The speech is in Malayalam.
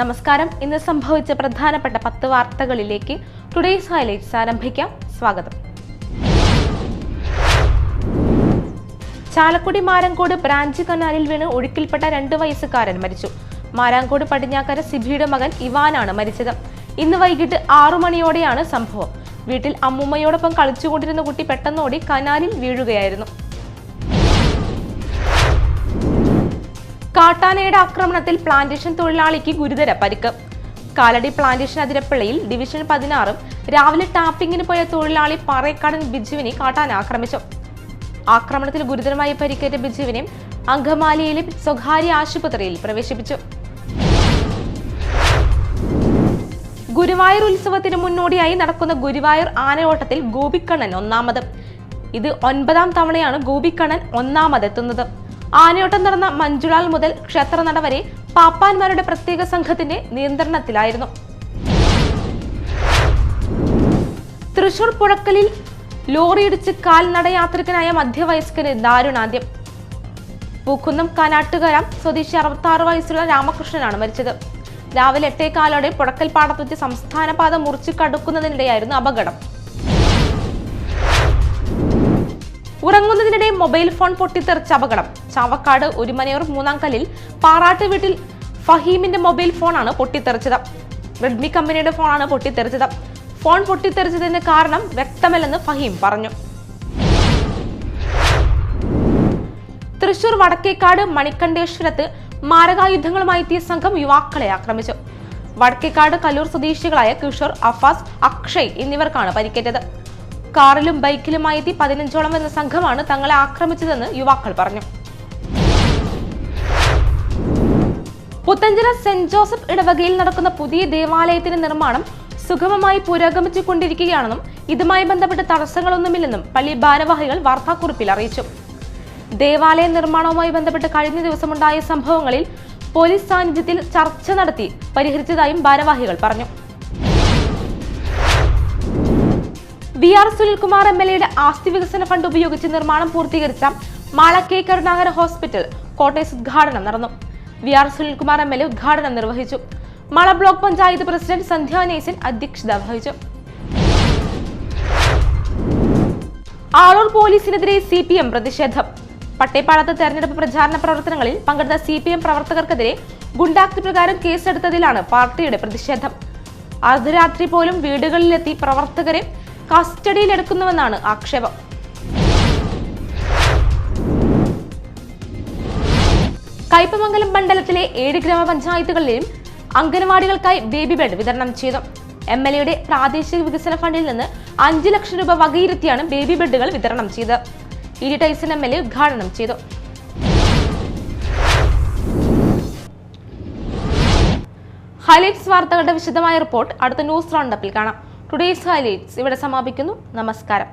നമസ്കാരം. ഇന്ന് സംഭവിച്ച പ്രധാനപ്പെട്ട 10 വാർത്തകളിലേക്ക് ടുഡേയ്സ് ഹൈലൈറ്റ്സ് ആരംഭിക്കാം. സ്വാഗതം. ചാലക്കുടി മാരാങ്കോട് ബ്രാഞ്ച് കനാലിൽ വീണ് ഒഴുക്കിൽപ്പെട്ട 2 വയസ്സുകാരൻ മരിച്ചു. മാരാങ്കോട് പടിഞ്ഞാക്കര സിബിയുടെ മകൻ ഇവാനാണ് മരിച്ചത്. ഇന്ന് വൈകിട്ട് 6 മണിയോടെയാണ് സംഭവം. വീട്ടിൽ അമ്മൂമ്മയോടൊപ്പം കളിച്ചുകൊണ്ടിരുന്ന കുട്ടി പെട്ടെന്നോടി കനാലിൽ വീഴുകയായിരുന്നു. കാട്ടാനയുടെ ആക്രമണത്തിൽ പ്ലാന്റേഷൻ തൊഴിലാളിക്ക് ഗുരുതര പരിക്ക്. കാലടി പ്ലാന്റേഷൻ അതിരപ്പള്ളിയിൽ ഡിവിഷൻ 16 രാവിലെ ടാപ്പിങ്ങിന് പോയ തൊഴിലാളി പാറേക്കാടൻ ബിജുവിനെ കാട്ടാന ആക്രമിച്ചു. ആക്രമണത്തിൽ ഗുരുതരമായി പരിക്കേറ്റ ബിജുവിനെ അങ്കമാലിയിലെ സ്വകാര്യ ആശുപത്രിയിൽ പ്രവേശിപ്പിച്ചു. ഗുരുവായൂർ ഉത്സവത്തിന് മുന്നോടിയായി നടക്കുന്ന ഗുരുവായൂർ ആനയോട്ടത്തിൽ ഗോപിക്കണ്ണൻ ഒന്നാമത്. ഇത് 9ാം തവണയാണ് ഗോപിക്കണ്ണൻ ഒന്നാമതെത്തുന്നത്. ആനയോട്ടം നടന്ന മഞ്ജുളാൽ മുതൽ ക്ഷേത്രനട വരെ പാപ്പാന്മാരുടെ പ്രത്യേക സംഘത്തിന്റെ നിയന്ത്രണത്തിലായിരുന്നു. തൃശൂർ പുഴക്കലിൽ ലോറിയിടിച്ച് കാൽനടയാത്രികനായ മധ്യവയസ്കന് ദാരുണാന്ത്യം. പൂക്കുന്നം കനാട്ടുകര സ്വദേശി 66 വയസ്സുള്ള രാമകൃഷ്ണനാണ് മരിച്ചത്. രാവിലെ 8:15 പുഴക്കൽ പാടത്ത് വെച്ച് സംസ്ഥാന പാത മുറിച്ച് കടക്കുന്നതിനിടെയായിരുന്നു അപകടം. ഉറങ്ങുന്നതിനിടെ മൊബൈൽ ഫോൺ പൊട്ടിത്തെറിച്ച അപകടം. ചാവക്കാട് ഒരുമനയൂർ 3-ാം കല്ലിൽ പാറാട്ട് വീട്ടിൽ ഫഹീമിന്റെ മൊബൈൽ ഫോണാണ് പൊട്ടിത്തെറിച്ചത്. റെഡ്മി കമ്പനിയുടെ ഫോണാണ് പൊട്ടിത്തെറിച്ചത്. ഫോൺ പൊട്ടിത്തെറിച്ചതിന് കാരണം വ്യക്തമല്ലെന്ന് ഫഹീം പറഞ്ഞു. തൃശൂർ വടക്കേക്കാട് മണികണ്ഠേശ്വരത്ത് മാരകായുധങ്ങളുമായി എത്തിയ സംഘം യുവാക്കളെ ആക്രമിച്ചു. വടക്കേക്കാട് കല്ലൂർ സ്വദേശികളായ കിഷോർ, അഫാസ്, അക്ഷയ് എന്നിവർക്കാണ് പരിക്കേറ്റത്. കാറിലും ബൈക്കിലുമായി എത്തി 15ഓളം വരുന്ന സംഘമാണ് തങ്ങളെ ആക്രമിച്ചതെന്ന് യുവാക്കൾ പറഞ്ഞു. പുത്തഞ്ചിറ സെന്റ് ജോസഫ് ഇടവകയിൽ നടക്കുന്ന പുതിയ ദേവാലയത്തിന്റെ നിർമ്മാണം സുഗമമായി പുരോഗമിച്ചുകൊണ്ടിരിക്കുകയാണെന്നും ഇതുമായി ബന്ധപ്പെട്ട് തടസ്സങ്ങളൊന്നുമില്ലെന്നും പള്ളി ഭാരവാഹികൾ വാർത്താക്കുറിപ്പിൽ അറിയിച്ചു. ദേവാലയ നിർമ്മാണവുമായി ബന്ധപ്പെട്ട് കഴിഞ്ഞ ദിവസമുണ്ടായ സംഭവങ്ങളിൽ പോലീസ് സാന്നിധ്യത്തിൽ ചർച്ച നടത്തി പരിഹരിച്ചതായും ഭാരവാഹികൾ പറഞ്ഞു. VR സുനിൽകുമാർ MLA ആസ്തി വികസന ഫണ്ട് ഉപയോഗിച്ച് നിർമ്മാണം പൂർത്തീകരിച്ച മാള കെ കരുണാകര ഹോസ്പിറ്റൽ കോട്ടയത്ത് ഉദ്ഘാടനം നടന്നു. VR സുനിൽകുമാർ MLA ഉദ്ഘാടനം നിർവഹിച്ചു. മാള ബ്ലോക്ക് പഞ്ചായത്ത് പ്രസിഡന്റ് സന്ധ്യ നേസൻ അധ്യക്ഷത വഹിച്ചു. ആളൂർ പോലീസിനെതിരെ CPM പ്രതിഷേധം. പട്ടേപ്പാടത്ത് തെരഞ്ഞെടുപ്പ് പ്രചാരണ പ്രവർത്തനങ്ങളിൽ പങ്കെടുത്ത CPM പ്രവർത്തകർക്കെതിരെ ഗുണ്ടാക്ട് പ്രകാരം കേസെടുത്തതിലാണ് പാർട്ടിയുടെ പ്രതിഷേധം. അർദ്ധരാത്രി പോലും വീടുകളിലെത്തി പ്രവർത്തകരെ കസ്റ്റഡിയിലെടുക്കുന്നുവെന്നാണ് ആക്ഷേപം. കയ്പമംഗലം മണ്ഡലത്തിലെ 7 ഗ്രാമപഞ്ചായത്തുകളിലെയും അംഗനവാടികൾക്കായി ബേബി ബെഡ് വിതരണം ചെയ്തു. MLA പ്രാദേശിക വികസന ഫണ്ടിൽ നിന്ന് 5 ലക്ഷം രൂപ വകയിരുത്തിയാണ് ബേബി ബെഡുകൾ വിതരണം ചെയ്തത്. ED ടൈസൺ MLA ഉദ്ഘാടനം ചെയ്തു. ഹൈലൈറ്റ്സ് വാർത്തകളുടെ വിശദമായ റിപ്പോർട്ട് അടുത്ത ന്യൂസ് റൗണ്ടപ്പിൽ കാണാം. ടുഡേയ്സ് ഹൈലൈറ്റ്സ് ഇവിടെ സമാപിക്കുന്നു. നമസ്കാരം.